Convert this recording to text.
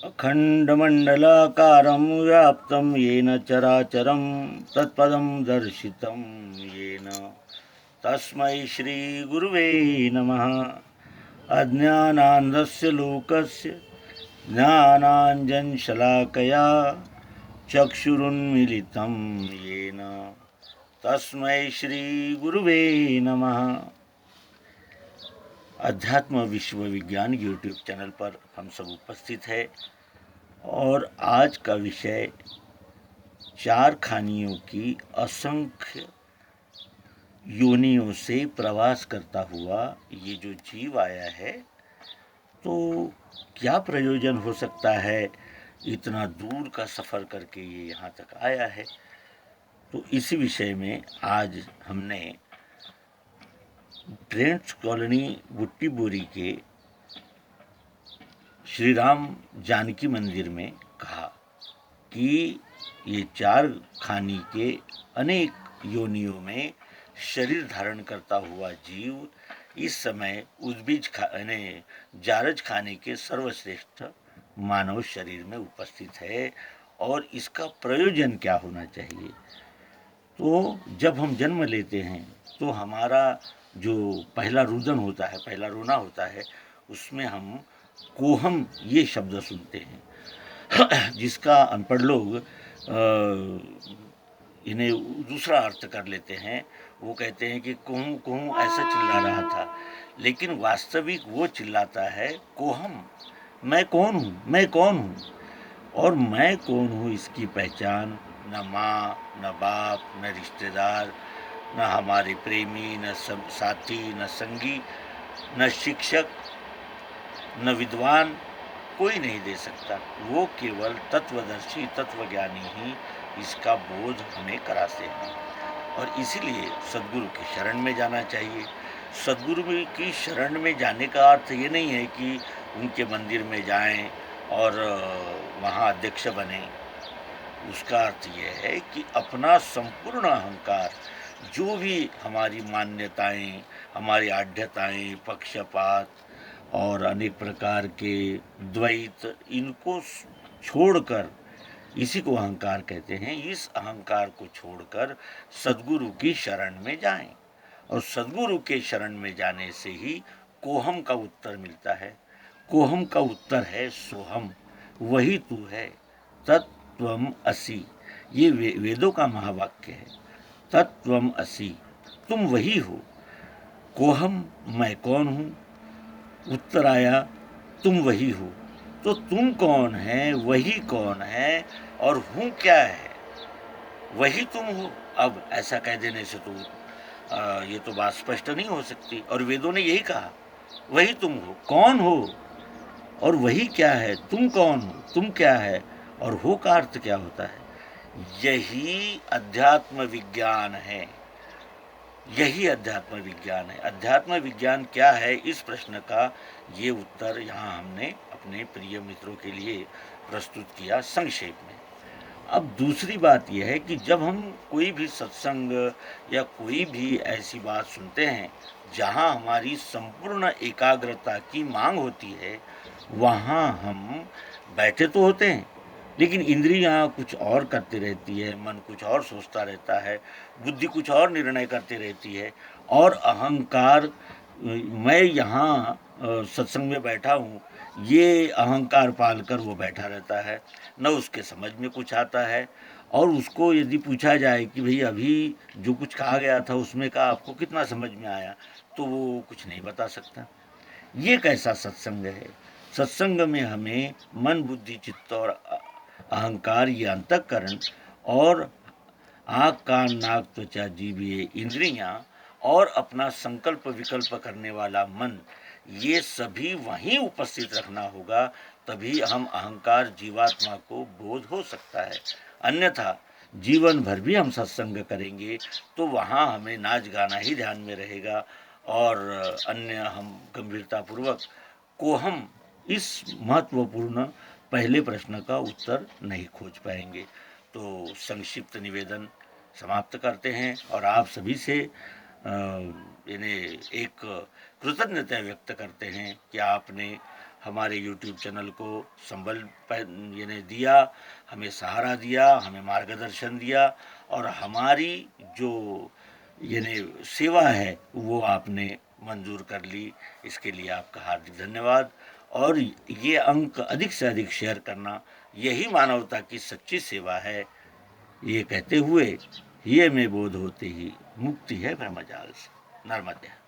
अखण्डमण्डलाकारं व्याप्तं येन चराचरं तत्पदं दर्शितं येन तस्मै श्रीगुरुवे नमः। अज्ञानान्धस्य लोकस्य ज्ञानाञ्जनशलाकया चक्षुरुन्मीलितं येन तस्मै श्रीगुरुवे नमः। अध्यात्म विश्व विज्ञान यूट्यूब चैनल पर हम सब उपस्थित है और आज का विषय चार खानियों की असंख्य योनियों से प्रवास करता हुआ ये जो जीव आया है, तो क्या प्रयोजन हो सकता है। इतना दूर का सफ़र करके ये यहाँ तक आया है। तो इसी विषय में आज हमने ट्रेंड्स कॉलोनी बुट्टी बोरी के श्री राम जानकी मंदिर में कहा कि ये चार खानी के अनेक योनियों में शरीर धारण करता हुआ जीव इस समय उद्भिज खाने जारज खाने के सर्वश्रेष्ठ मानव शरीर में उपस्थित है और इसका प्रयोजन क्या होना चाहिए। तो जब हम जन्म लेते हैं तो हमारा जो पहला रुदन होता है, पहला रोना होता है, उसमें हम कोहम ये शब्द सुनते हैं जिसका अनपढ़ लोग इन्हें दूसरा अर्थ कर लेते हैं। वो कहते हैं कि कोहूँ कोहूँ ऐसा चिल्ला रहा था, लेकिन वास्तविक वो चिल्लाता है कोहम, मैं कौन हूँ, मैं कौन हूँ। और मैं कौन हूँ इसकी पहचान न माँ, न बाप, न रिश्तेदार, न हमारे प्रेमी, न सब साथी, न संगी, न शिक्षक, न विद्वान, कोई नहीं दे सकता। वो केवल तत्वदर्शी तत्वज्ञानी ही इसका बोध हमें कराते हैं। और इसीलिए सद्गुरु की शरण में जाना चाहिए। सद्गुरु की शरण में जाने का अर्थ ये नहीं है कि उनके मंदिर में जाएं और वहाँ अध्यक्ष बने। उसका अर्थ ये है कि अपना संपूर्ण अहंकार, जो भी हमारी मान्यताएं, हमारी आढ़्यताएं, पक्षपात और अनेक प्रकार के द्वैत, इनको छोड़कर, इसी को अहंकार कहते हैं, इस अहंकार को छोड़कर सद्गुरु की शरण में जाएं। और सद्गुरु के शरण में जाने से ही कोहम का उत्तर मिलता है। कोहम का उत्तर है सोहम, वही तू है, तत्त्वम असि। ये वेदों का महावाक्य है। तत्त्वम असि, तुम वही हो। कोहम, मैं कौन हूँ। उत्तर आया तुम वही हो। तो तुम कौन है, वही कौन है और हूँ क्या है। वही तुम हो। अब ऐसा कह देने से तो ये तो बात स्पष्ट नहीं हो सकती। और वेदों ने यही कहा, वही तुम हो। कौन हो और वही क्या है। तुम कौन हो, तुम क्या है और हो का अर्थ क्या होता है। यही अध्यात्म विज्ञान है। यही अध्यात्म विज्ञान है। अध्यात्म विज्ञान क्या है, इस प्रश्न का ये उत्तर यहाँ हमने अपने प्रिय मित्रों के लिए प्रस्तुत किया संक्षेप में। अब दूसरी बात यह है कि जब हम कोई भी सत्संग या कोई भी ऐसी बात सुनते हैं जहाँ हमारी संपूर्ण एकाग्रता की मांग होती है, वहाँ हम बैठे तो होते हैं, लेकिन इंद्रियां कुछ और करती रहती है, मन कुछ और सोचता रहता है, बुद्धि कुछ और निर्णय करती रहती है, और अहंकार, मैं यहाँ सत्संग में बैठा हूँ, ये अहंकार पालकर वो बैठा रहता है। न उसके समझ में कुछ आता है, और उसको यदि पूछा जाए कि भाई अभी जो कुछ कहा गया था उसमें का आपको कितना समझ में आया, तो वो कुछ नहीं बता सकता। ये कैसा सत्संग है। सत्संग में हमें मन, बुद्धि, चित्त और अहंकार, ये अंतःकरण, और आँख, कान, नाक, त्वचा, जीभ, ये इंद्रियां, और अपना संकल्प विकल्प करने वाला मन, ये सभी वहीं उपस्थित रखना होगा। तभी हम अहंकार जीवात्मा को बोध हो सकता है। अन्यथा जीवन भर भी हम सत्संग करेंगे तो वहाँ हमें नाच गाना ही ध्यान में रहेगा और अन्य हम गंभीरतापूर्वक को हम इस महत्वपूर्ण पहले प्रश्न का उत्तर नहीं खोज पाएंगे। तो संक्षिप्त निवेदन समाप्त करते हैं और आप सभी से इन्हें एक कृतज्ञता व्यक्त करते हैं कि आपने हमारे यूट्यूब चैनल को संबल यानी दिया, हमें सहारा दिया, हमें मार्गदर्शन दिया और हमारी जो यानी सेवा है वो आपने मंजूर कर ली। इसके लिए आपका हार्दिक धन्यवाद। और ये अंक अधिक से अधिक शेयर करना, यही मानवता की सच्ची सेवा है। ये कहते हुए ये में बोध होते ही मुक्ति है ब्रह्मजाल से। नर्मदे।